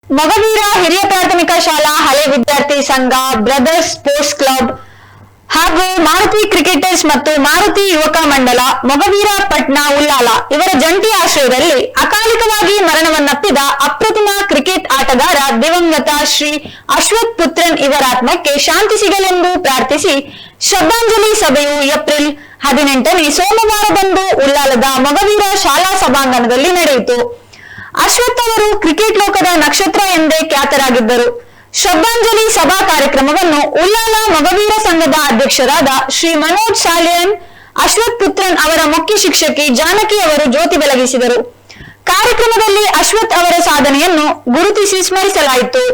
ಮಗವೀರ ಹಿರಿಯ ಪ್ರಾಥಮಿಕ ಶಾಲಾ ಹಳೆ ವಿದ್ಯಾರ್ಥಿ ಸಂಘ, ಬ್ರದರ್ಸ್ ಸ್ಪೋರ್ಟ್ಸ್ ಕ್ಲಬ್ ಹಾಗೂ ಮಾರುತಿ ಕ್ರಿಕೆಟರ್ಸ್ ಮತ್ತು ಮಾರುತಿ ಯುವಕ ಮಂಡಲ ಮೊಗವೀರ ಪಟ್ನಾ ಉಳ್ಳಾಲ ಇವರ ಜಂಟಿ ಆಶ್ರಯದಲ್ಲಿ ಅಕಾಲಿಕವಾಗಿ ಮರಣವನ್ನಪ್ಪಿದ ಅಪ್ರತಿಮ ಕ್ರಿಕೆಟ್ ಆಟಗಾರ ದಿವಂಗತ ಶ್ರೀ ಅಶ್ವಥ್ ಪುತ್ರನ್ ಇವರ ಆತ್ಮಕ್ಕೆ ಶಾಂತಿ ಸಿಗಲೆಂದು ಪ್ರಾರ್ಥಿಸಿ ಶ್ರದ್ಧಾಂಜಲಿ ಸಭೆಯು ಏಪ್ರಿಲ್ 18ನೇ ಸೋಮವಾರದಂದು ಉಳ್ಳಾಲದ ಮೊಗವೀರ ಶಾಲಾ ಸಭಾಂಗಣದಲ್ಲಿ ನಡೆಯಿತು. ಅಶ್ವಥ್ ಅವರು ಕ್ರಿಕೆಟ್ ಲೋಕದ ನಕ್ಷತ್ರ ಎಂದೇ ಖ್ಯಾತರಾಗಿದ್ದರು. ಶ್ರದ್ಧಾಂಜಲಿ ಸಭಾ ಕಾರ್ಯಕ್ರಮವನ್ನು ಉಳ್ಳಾಲ ಮೊಗವೀರ ಸಂಘದ ಅಧ್ಯಕ್ಷರಾದ ಶ್ರೀ ಮನೋಜ್ ಸಾಲಿಯನ್, ಅಶ್ವಥ್ ಪುತ್ರನ್ ಅವರ ಮುಖ್ಯ ಶಿಕ್ಷಕಿ ಜಾನಕಿ ಅವರು ಜ್ಯೋತಿ ಬೆಳಗಿಸಿದರು. ಕಾರ್ಯಕ್ರಮದಲ್ಲಿ ಅಶ್ವಥ್ ಅವರ ಸಾಧನೆಯನ್ನು ಗುರುತಿಸಿ ಸ್ಮರಿಸಲಾಯಿತು.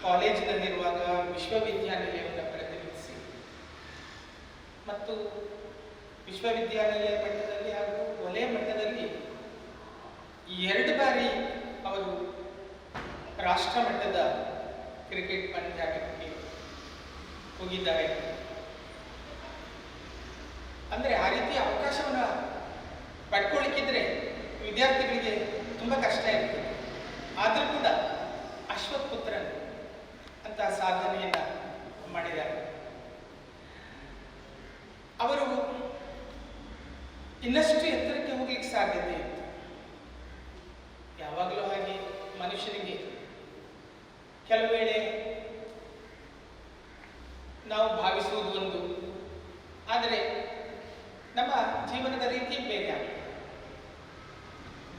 ಕಾಲೇಜಿನಲ್ಲಿರುವಾಗ ವಿಶ್ವವಿದ್ಯಾನಿಲಯವನ್ನು ಪ್ರತಿನಿಧಿಸಿ ಮತ್ತು ವಿಶ್ವವಿದ್ಯಾನಿಲಯ ಮಟ್ಟದಲ್ಲಿ ಹಾಗೂ ವಲಯ ಮಟ್ಟದಲ್ಲಿ 2 ಬಾರಿ ಅವರು ರಾಷ್ಟ್ರ ಮಟ್ಟದ ಕ್ರಿಕೆಟ್ ಪಂದ್ಯಾಟಕ್ಕೆ ಹೋಗಿದ್ದಾರೆ. ಅಂದರೆ ಆ ರೀತಿಯ ಅವಕಾಶವನ್ನು ಪಡ್ಕೊಳ್ಳಿಕ್ಕಿದ್ರೆ ವಿದ್ಯಾರ್ಥಿಗಳಿಗೆ ತುಂಬ ಕಷ್ಟ ಇರ್ತದೆ. ಆದರೂ ಕೂಡ ಅಶ್ವಥ್ ಪುತ್ರನ್ ಅಂತ ಸಾಧನೆಯನ್ನು ಮಾಡಿದ್ದಾರೆ. ಅವರು ಇನ್ನಷ್ಟು ಎತ್ತರಕ್ಕೆ ಹೋಗ್ಲಿಕ್ಕೆ ಸಾಧ್ಯತೆ ಇತ್ತು. ಯಾವಾಗಲೂ ಹಾಗೆ ಮನುಷ್ಯನಿಗೆ ಕೆಲವು ವೇಳೆ ನಾವು ಭಾವಿಸುವುದು ಒಂದು, ಆದರೆ ನಮ್ಮ ಜೀವನದ ರೀತಿ ಬೇರೆ ಆಗಿದೆ.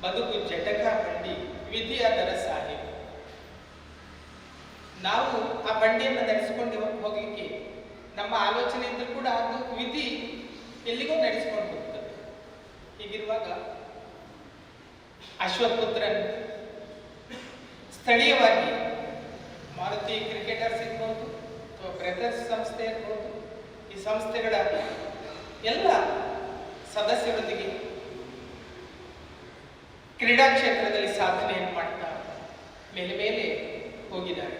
ಬದುಕು ಜಟಕ ಬಂಡಿ ವಿಧಿಯ ದರ ಸಾಹಿ. ನಾವು ಆ ಬಂಡಿಯನ್ನು ನಡೆಸಿಕೊಂಡು ಹೋಗಲಿಕ್ಕೆ ನಮ್ಮ ಆಲೋಚನೆ ಇದ್ರೂ ಕೂಡ ಅದು ವಿಧಿ ಎಲ್ಲಿಗೋ ನಡೆಸಿಕೊಂಡು ಹೋಗ್ತದೆ. ಹೀಗಿರುವಾಗ ಅಶ್ವಥ್ ಪುತ್ರನ್ ಸ್ಥಳೀಯವಾಗಿ ಮಾರುತಿ ಕ್ರಿಕೆಟರ್ಸ್ ಇರ್ಬೋದು ಅಥವಾ ಬ್ರದರ್ಸ್ ಸಂಸ್ಥೆ ಇರ್ಬೋದು, ಈ ಸಂಸ್ಥೆಗಳ ಎಲ್ಲ ಸದಸ್ಯರೊಂದಿಗೆ ಕ್ರೀಡಾ ಕ್ಷೇತ್ರದಲ್ಲಿ ಸಾಧನೆಯನ್ನು ಮಾಡ್ತಾ ಮೇಲೆ ಮೇಲೆ ಹೋಗಿದ್ದಾರೆ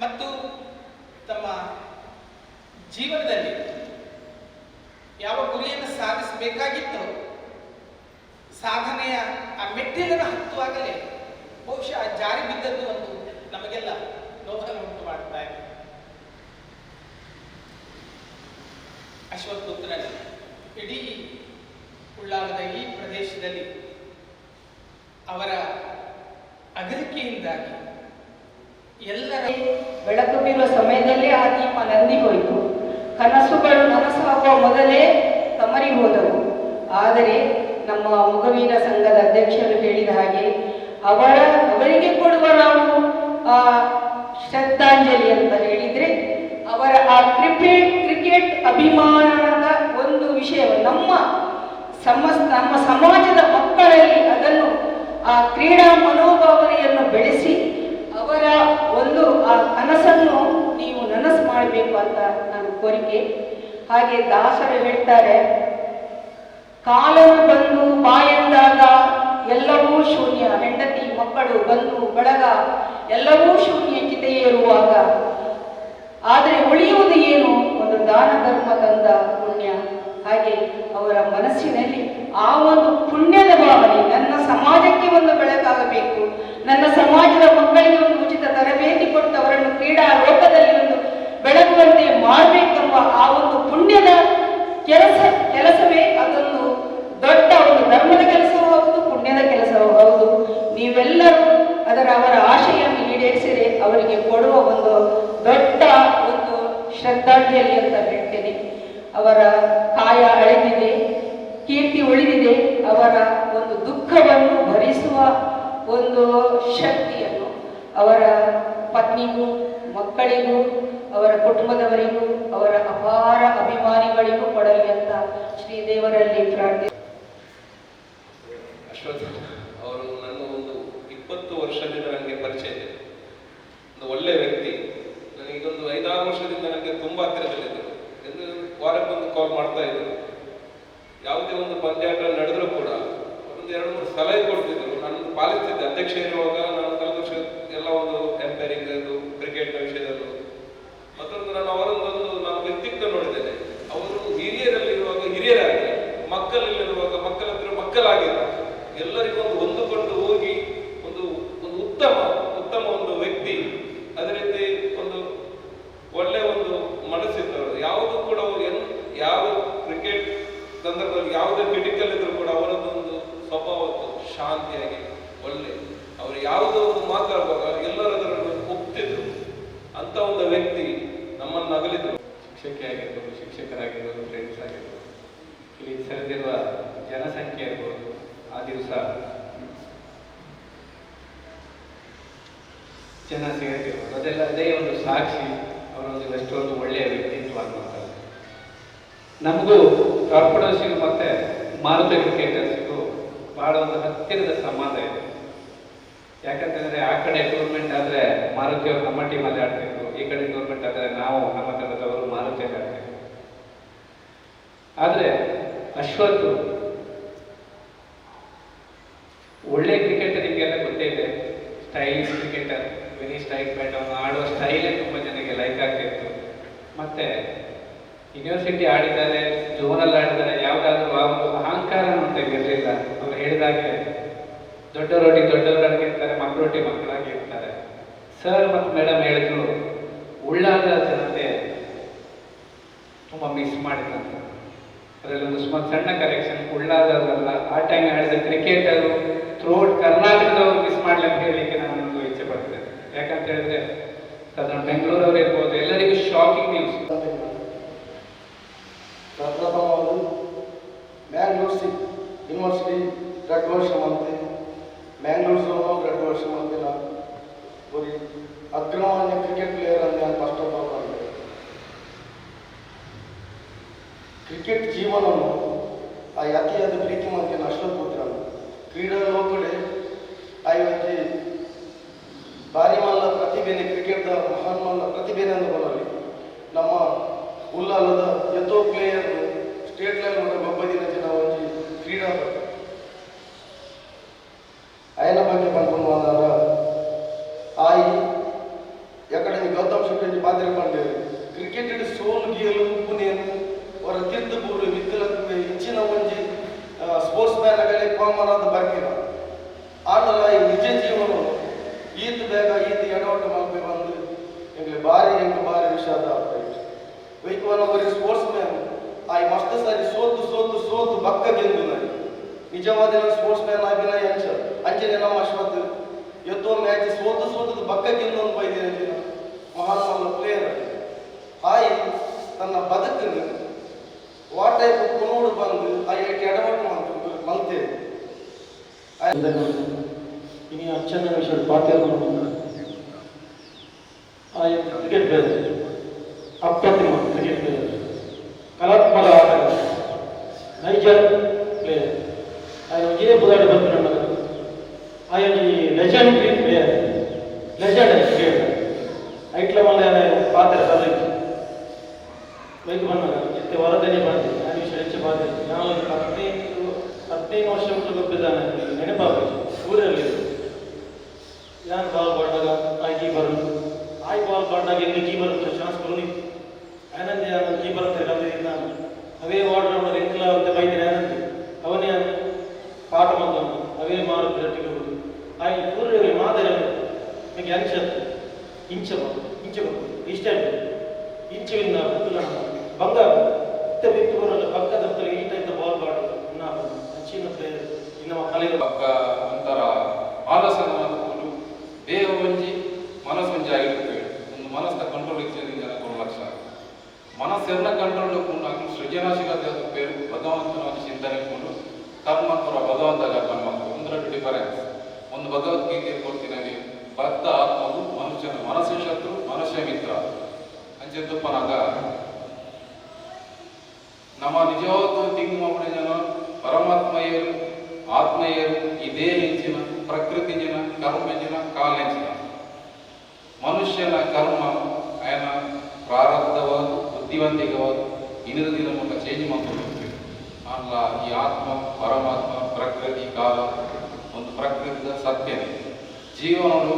ಮತ್ತು ತಮ್ಮ ಜೀವನದಲ್ಲಿ ಯಾವ ಗುರಿಯನ್ನು ಸಾಧಿಸಬೇಕಾಗಿತ್ತೋ ಸಾಧನೆಯ ಆ ಮೆಟ್ಟಿಲನ್ನು ಹತ್ತುವಾಗಲೇ ಬಹುಶಃ ಜಾರಿ ಬಿದ್ದದ್ದು ಒಂದು ನಮಗೆಲ್ಲ ನೋವನ್ನು ಉಂಟು ಮಾಡ್ತಾ ಇದೆ. ಅಶ್ವಥ್ ಪುತ್ರನ್ ಇಡೀ ಉಳ್ಳಾಲದ ಈ ಪ್ರದೇಶದಲ್ಲಿ ಅವರ ಅಗಲಿಕೆಯಿಂದಾಗಿ ಎಲ್ಲರ ಬೆಳಕು ಬೀಳುವ ಸಮಯದಲ್ಲೇ ಆ ದೀಪ ನಂದಿ ಹೋಯಿತು. ಕನಸುಗಳು ನನಸಾಗುವ ಮೊದಲೇ ತಮರಿ ಹೋದವು. ಆದರೆ ನಮ್ಮ ಮೊಗವೀರ ಸಂಘದ ಅಧ್ಯಕ್ಷರು ಹೇಳಿದ ಹಾಗೆ ಅವರಿಗೆ ಕೊಡುವ ನಾವು ಶ್ರದ್ಧಾಂಜಲಿ ಅಂತ ಹೇಳಿದ್ರೆ ಅವರ ಆ ಕ್ರಿಕೆಟ್ ಅಭಿಮಾನದ ಒಂದು ವಿಷಯ ನಮ್ಮ ಸಮಾಜದ ಮಕ್ಕಳಲ್ಲಿ ಅದನ್ನು ಆ ಕ್ರೀಡಾ ಮನೋಭಾವನೆಯನ್ನು ಬೆಳೆಸಿ ಅವರ ಒಂದು ಆ ಕನಸನ್ನು ನೀವು ನನಸು ಮಾಡಬೇಕು ಅಂತ ನನ್ನ ಕೋರಿಕೆ. ಹಾಗೆ ದಾಸರು ಹೇಳ್ತಾರೆ, ಕಾಲನು ಬಂದು ಬಾಯಂದಾಗ ಎಲ್ಲವೂ ಶೂನ್ಯ, ಹೆಂಡತಿ ಮಕ್ಕಳು ಬಂಧು ಬಳಗ ಎಲ್ಲವೂ ಶೂನ್ಯ ಚಿತೆಯೇರುವಾಗ, ಆದರೆ ಉಳಿಯುವುದು ಏನು? ಒಂದು ದಾನ ಧರ್ಮ ತಂದ ಪುಣ್ಯ. ಹಾಗೆ ಅವರ ಮನಸ್ಸಿನಲ್ಲಿ ಆ ಒಂದು ಪುಣ್ಯದ ಭಾವನೆ, ನನ್ನ ಸಮಾಜಕ್ಕೆ ಒಂದು ಬೆಳಕಾಗಬೇಕು, ನನ್ನ ಸಮಾಜದ ಮಕ್ಕಳಿಗೆ ಒಂದು ಉಚಿತ ತರಬೇತಿ ಕೊಟ್ಟು ಅವರನ್ನು ಕ್ರೀಡಾ ಲೋಕದಲ್ಲಿ ಒಂದು ಬೆಳಗುವಂತೆ ಮಾಡಬೇಕೆಂಬ ಆ ಒಂದು ಪುಣ್ಯದ ಕೆಲಸವೇ ಅದೊಂದು ದೊಡ್ಡ ಒಂದು ಧರ್ಮದ ಕೆಲಸವೂ ಹೌದು, ಪುಣ್ಯದ ಕೆಲಸವೂ ಹೌದು. ನೀವೆಲ್ಲರೂ ಅವರ ಆಶೆಯನ್ನು ಈಡೇರಿಸಿದರೆ ಅವರಿಗೆ ಕೊಡುವ ಒಂದು ದೊಡ್ಡ ಒಂದು ಶ್ರದ್ಧಾಂಜಲಿ ಅಂತ ಹೇಳ್ತೇನೆ. ಅವರ ಕಾಯ ಅಳೆದಿದೆ, ಕೀರ್ತಿ ಉಳಿದಿದೆ. ಅವರ ಒಂದು ದುಃಖವನ್ನು ಭರಿಸುವ ಒಂದು ಶಕ್ತಿಯನ್ನು ಅವರ ಪತ್ನಿಗೂ, ಮಕ್ಕಳಿಗೂ, ಅವರ ಕುಟುಂಬದವರಿಗೂ, ಅವರ ಅಪಾರ ಅಭಿಮಾನಿಗಳಿಗೂ ಕೊಡಲಿ ಅಂತ ಶ್ರೀದೇವರಲ್ಲಿ ಪ್ರಾರ್ಥನೆ. ಅಶ್ವಥ್ ಅವರು ನನ್ನ ಒಂದು 20 ವರ್ಷದಿಂದ ನನಗೆ ಪರಿಚಯ ಇದೆ. ಒಂದು ಒಳ್ಳೆಯ ವ್ಯಕ್ತಿ. ನನಗೀಗೊಂದು 5-6 ವರ್ಷದಿಂದ ನನಗೆ ತುಂಬ ಹತ್ತಿರದಲ್ಲಿದ್ದರು. ಎಂದು ವಾರಕ್ಕೊಂದು ಕಾಲ್ ಮಾಡ್ತಾ ಇದ್ರು. ಯಾವುದೇ ಒಂದು ಪಂದ್ಯಾಟ ನಡೆದರೂ ಕೂಡ ಒಂದು 2-3 ಸಲಹೆ ಕೊಡ್ತಿದ್ರು. ನಾನು ಪಾಲಿಸ್ತಿದ್ದೆ. ಅಧ್ಯಕ್ಷ ಇರುವಾಗ ನಾನು ಕಳೆದ ವರ್ಷ ಎಲ್ಲ ಒಂದು ಎಂಪೈರಿಂಗ್ ಕ್ರಿಕೆಟ್ನ ವಿಷಯದಲ್ಲೂ ಮತ್ತೊಂದು ನಾನು ವ್ಯಕ್ತಿತ್ವ ನೋಡಿದ್ದೇನೆ. ಅವರು ಹಿರಿಯರಲ್ಲಿರುವಾಗ ಹಿರಿಯರಾಗಿ, ಮಕ್ಕಳಲ್ಲಿರುವಾಗ ಮಕ್ಕಳ ಹತ್ರ ಮಕ್ಕಳಾಗಿದ್ದಾರೆ. ಎಲ್ಲರಿಗೂ ಹೊಂದಿಕೊಂಡು ಹೋಗಿ ಒಂದು ಉತ್ತಮ ಒಂದು ವ್ಯಕ್ತಿ. ಅದೇ ರೀತಿ ಒಂದು ಒಳ್ಳೆ ಒಂದು ಮನಸ್ಸಿದ್ದವರು. ಯಾವುದು ಕೂಡ ಯಾವ ಕ್ರಿಕೆಟ್ ಸಂದರ್ಭದಲ್ಲಿ ಯಾವುದೇ ಕ್ರಿಟಿಕಲ್ ಇದ್ರೂ ಕೂಡ ಅವರದ್ದೊಂದು ಸ್ವಭಾವತ್ತು ಶಾಂತಿಯಾಗಿ ಒಳ್ಳೆ, ಅವರು ಯಾವುದೋ ಒಂದು ಮಾತಾಡುವಾಗ ಎಲ್ಲರದರನ್ನು ಒಪ್ತಿದ್ರು. ಅಂತ ಒಂದು ವ್ಯಕ್ತಿ ನಮ್ಮನ್ನು ಅಗಲಿದ್ರು. ಶಿಕ್ಷಕಿಯಾಗಿರ್ಬೋದು, ಶಿಕ್ಷಕರಾಗಿರ್ಬೋದು, ಫ್ರೆಂಡ್ಸ್ ಆಗಿರ್ಬೋದು, ಇಲ್ಲಿ ಸರಿದಿರುವ ಜನಸಂಖ್ಯೆ ಇರ್ಬೋದು, ಆ ದಿವಸ ಜನ ಸೇರಿರ್ಬೋದು, ಅದೆಲ್ಲ ಅದೇ ಒಂದು ಸಾಕ್ಷಿ. ಅವರೊಂದು ಎಷ್ಟೊಂದು ಒಳ್ಳೆಯ ವ್ಯಕ್ತಿತ್ವ ಅನ್ನುವಂಥದ್ದು. ನಮಗೂ ಕಾರ್ಪೊರೇಷನ್ ಮತ್ತೆ ಮಾರುತಿ ಕ್ರಿಕೆಟರ್ಸ್ಗೂ ಬಹಳ ಒಂದು ಹತ್ತಿರದ ಸಂಬಂಧ ಇದೆ. ಯಾಕಂತಂದ್ರೆ ಆ ಕಡೆ ಟೂರ್ನಮೆಂಟ್ ಆದ್ರೆ ಮಾರುತಿಯವರು ನಮ್ಮ ಟೀಮಲ್ಲಿ ಆಡ್ತಿದ್ರು, ಈ ಕಡೆ ಟೂರ್ನಮೆಂಟ್ ಆದ್ರೆ ನಾವು ನಮ್ಮ ತಂಡದವರು ಮಾರುತಿಯಲ್ಲಿ ಆಡ್ತಿದ್ರು. ಆದ್ರೆ ಅಶ್ವಥ್ ಒಳ್ಳೆ ಕ್ರಿಕೆಟರ್, ನಿಮಗೆಲ್ಲ ಗೊತ್ತೇ ಇದೆ. Stylish cricketer, very style bat. ಅವನು ಆಡುವ ಸ್ಟೈಲೇ ತುಂಬ ಜನಕ್ಕೆ ಲೈಕ್ ಆಗ್ತಿತ್ತು. ಮತ್ತೆ ಯೂನಿವರ್ಸಿಟಿ ಆಡಿದ್ದಾರೆ, ಜೋನಲ್ಲಿ ಆಡಿದ್ದಾರೆ, ಯಾವುದಾದ್ರೂ ಆ ಒಂದು ಅಹಂಕಾರ ಅಂತ ಇರಲಿಲ್ಲ. ಅವ್ರು ಹೇಳಿದಾಗೆ ದೊಡ್ಡವರೊಟ್ಟಿಗೆ ದೊಡ್ಡವರಾಗಿರ್ತಾರೆ, ಮಕ್ಕಳೊಟ್ಟಿಗೆ ಮಕ್ಕಳಾಗಿ ಇರ್ತಾರೆ. ಸರ್ ಮತ್ತು ಮೇಡಮ್ ಹೇಳಿದ್ರು, ಉಳ್ಳಾದ ಜನತೆ ತುಂಬ ಮಿಸ್ ಮಾಡಿದಂತ. ಅದರಲ್ಲಿ ಒಂದು ಸಣ್ಣ ಕರೆಕ್ಷನ್, ಉಳ್ಳಾದವರಲ್ಲ, ಆ ಟೈಮ್ ಹೇಳಿದ ಕ್ರಿಕೆಟರು ಥ್ರೂಔಟ್ ಕರ್ನಾಟಕದವರು ಮಿಸ್ ಮಾಡಲಿ ಅಂತ ಹೇಳಲಿಕ್ಕೆ ನಾನೊಂದು ಇಚ್ಛೆ ಪಡ್ತೇನೆ. ಯಾಕಂತ ಹೇಳಿದ್ರೆ ಸಾಧಾರಣ ಬೆಂಗಳೂರವರು ಇರ್ಬೋದು, ಎಲ್ಲರಿಗೂ ಶಾಕಿಂಗ್ ನ್ಯೂಸ್. ಪ್ರಪ್ರಥಮವಾಗಿ ಮ್ಯಾಂಗ್ಳೂರ್ ಯೂನಿವರ್ಸಿಟಿ 2 ವರ್ಷ ಮಂತೆ ಮ್ಯಾಂಗ್ಳೂರ್ ಝೋನ್ 2 ವರ್ಷ ಮಂದಿನ ಒಂದು ಅಗ್ರಮಾನ್ಯ ಕ್ರಿಕೆಟ್ ಪ್ಲೇಯರ್ ಅಂತ ನಾನು ಫಸ್ಟ್ ಆಫ್ ಆಲ್ ಮಾಡಿದೆ. ಕ್ರಿಕೆಟ್ ಜೀವನವನ್ನು ಅತಿಯಾದ ಪ್ರೀತಿ ಮಂತಿನ ಅಶ್ವಥ್ ಪುತ್ರನು ಕ್ರೀಡಾ ಲೋಕಡೆ ಆಯ್ಕೆ ಭಾರಿ ಮಲ್ಲ ಪ್ರತಿಭೆನೆ, ಕ್ರಿಕೆಟ್ದ ಮಹಾನ್ ಮಲ್ಲ ಪ್ರತಿಭೆನೆ ಅಂತ ಬರಲಿ. ನಮ್ಮ ಉಲ್ಲಾಲದ ಎತ್ತೋ ಪ್ಲೇಯರ್ ಸ್ಟೇಟ್ ಲೆವೆಲ್ ಒಬ್ಬದಿನ ಜನ ಒಂದು ಕ್ರೀಡಾಪಟು ఆయన ಬಗ್ಗೆ ಬಂದ್ಕೊಂಡಾಗ ಆಯಿ ಎಕಡೆ ಗೌತಮ್ ಶೆಟ್ಟಿ ಪಾತ್ರ ಬಂದಿರು ಕ್ರಿಕೆಟ್ ಸೋಲು ಗೀಯಲು ಉಪ್ಪುನೇನು ಅವರ ತೀರ್ಥಪೂರ್ವ ವಿದ್ಯಲಕ್ಕೆ ಹೆಚ್ಚಿನ ಒಂಜಿ ಸ್ಪೋರ್ಟ್ಸ್ ಮ್ಯಾನ್ ಆಗಲಿ ಕಾಮನ್ ಅಂತ ಬರ್ಕಿಲ್ಲ. ಆಡಲ ಈ ನಿಜ ಜೀವನ ಈತ ಬೇಗ ಈತ ಎಡವಟ್ಟು ಮಾಡಬೇಕು ಅಂದ್ರೆ ಎಂಗೆ ಭಾರಿ ವಿಷಾದ ಆಗ್ತಾಯಿತ್ತು. ವೈಕವನವರಿಗೆ ಸ್ಪೋರ್ಟ್ಸ್ ಮ್ಯಾನ್ ಆಯ್ ಮಸ್ತ್ ಸಾರಿ ಸೋತು ಬಕ್ಕ ಗೆಂದು ನಾನು ನಿಜವಾದ ಸ್ಪೋರ್ಟ್ಸ್ ಮ್ಯಾನ್ ಆಗಿನ ಅಂಚನೆ ನಮ್ಮ ಅಶ್ವಥ್ ಇವತ್ತು ಮ್ಯಾಚ್ ಸೋತದ ಬಕ್ಕಕ್ಕಿಂದ ಒಂದು ಬೈದಿನ ಮಹಾನ್ ಪ್ಲೇಯರ್ ಹಾಯಿ ತನ್ನ ಬದುಕನ್ನು ವಾಟ್ ಟೈಪ್ ಕೊನೋಡು ಬಂದು ಆ ಎಡವಟ್ಟು ಮಲ್ತೇವೆ ಇನಿ ಅಚ್ಚನ್ನ ವಿಷಯ ಪಾಠ್ಯವನ್ನು ಕ್ರಿಕೆಟ್ ಪ್ಲೇಯರ್ ಅಪ್ರತಿಮ ಕ್ರಿಕೆಟ್ ಪ್ಲೇಯರ್ ಕಲಾತ್ಮಕ ಆಟಗಾರ ನೈಜ ಪ್ಲೇಯರ್ ಇದೇ ಬುಧಾಡಿ ಬಂದು ನಮಗೆ ಲೆಜೆಂಡರಿ ಪ್ಲೇಯರ್ ಲೆಜೆಂಡರಿ ಕ್ರಿಕೆಟ್ ಐಟ್ಲ ಮಲ್ಲ ಪಾತ್ರ ಕಲಿಕೆ ಬೈಕ್ ಬಂದಾಗ ಎತ್ತೆ ವರದನೆ ಬಂದಿದೆ ನಾನು ವಿಷಯ ಹೆಚ್ಚು ಬಾಧ್ಯ ನಾವು 15 ವರ್ಷ ಗೊತ್ತಿದ್ದಾನೆ ನೆನಪಾಗಬೇಕು ಊರಲ್ಲಿ ಯಾರು ಬಾಲ್ ಬಾಡ್ದಾಗ ಆ ಕೀಪರ್ ಬಾಲ್ ಬಾಡ್ದಾಗ ಎಲ್ಲಿ ಕೀಪರ್ ಚಾನ್ಸ್ ಕೊಡಿ ಆನಂದ್ ಯಾರು ಕೀಪರ್ ಅಂತ ಕಲಿತಿದ್ದ ನಾನು ಅವೇ ವಾರ್ಡ್ ಎಂಕ್ಲ ಅಂತ ಬೈದಿನ ಆನಂದ್ ಅವನೇ ಪಾಠ ಬಂದ ಅವೇ ಮಾರು ಜಟ್ಟಿಗೆ ಹೋಗುದು ಆ ಪೂರ್ವ ಮಾದರಿ ನನಗೆ ಇಂಚ ಇಷ್ಟ ಇಂಚವಿಂದ ಬಂಗಾರ ಬಿಟ್ಟು ಬರಲ್ಲ ಪಕ್ಕದ ಈಟ ಇದ್ದ ಬಾಲ್ ಬಾಡೋದು ಅಂಚಿನ ಪ್ಲೇಯರ್ ಇನ್ನು ಕಲೆ ಪಕ್ಕ ಒಂಥರ ಆಲೋಚನೆ ದೇಹ ಒಂಜಿ ಮನಸ್ಸೊಂಜಿ ಆಗಿರ್ತೇವೆ ಒಂದು ಮನಸ್ಸಿನ ಕಂಟ್ರೋಲ್ ಇಚ್ಛೆಯಿಂದ ಜನ ಕೊಡ ಲಕ್ಷ ಮನಸ್ಸೆಲ್ಲ ಕಂಟ್ರೋಲ್ ಹಾಕೊಂಡು ಸೃಜನಶೀಲತೆ ಪೇರು ಭಗವಂತನ ಚಿಂತನೆ ಕೊಂಡು ಕರ್ಮ ಪುರ ಭಗವಂತ ಕರ್ಮ ಒಂದರ ಡಿಫರೆನ್ಸ್ ಒಂದು ಭಗವದ್ಗೀತೆ ಕೊಡ್ತೀನಿ ಬದ್ಧ ಆತ್ಮವು ಮನುಷ್ಯನ ಮನಸ್ಸು ಶತ್ರು ಮನುಷ್ಯ ಮಿತ್ರ ಅಂಚೆತ್ತಪ್ಪನಾಗ ನಮ್ಮ ನಿಜವಾದ ತಿಂಗ್ ಮಾಡಿದ ಜನ ಪರಮಾತ್ಮಯರು ಆತ್ಮೀಯರು ಇದೇ ಹೆಂಚಿನ ಪ್ರಕೃತಿ ಜನ ಕರ್ಮ ಜನ ಕಾಲೆಂಚಿನ ಮನುಷ್ಯನ ಕರ್ಮ ಆಯನ ಪ್ರಾರಬ್ಧವಾದ ಬುದ್ಧಿವಂತಿಕವಾದ ಇನ್ನದ ದಿನ ಮೂಲಕ ಚೇಂಜ್ ಮಾಡ್ಕೊಂಡು ಅಲ್ಲ ಈ ಆತ್ಮ ಪರಮಾತ್ಮ ಪ್ರಕೃತಿ ಕಾಲ ಒಂದು ಪ್ರಕೃತಿಯ ಸತ್ಯನೇ ಜೀವನಗಳು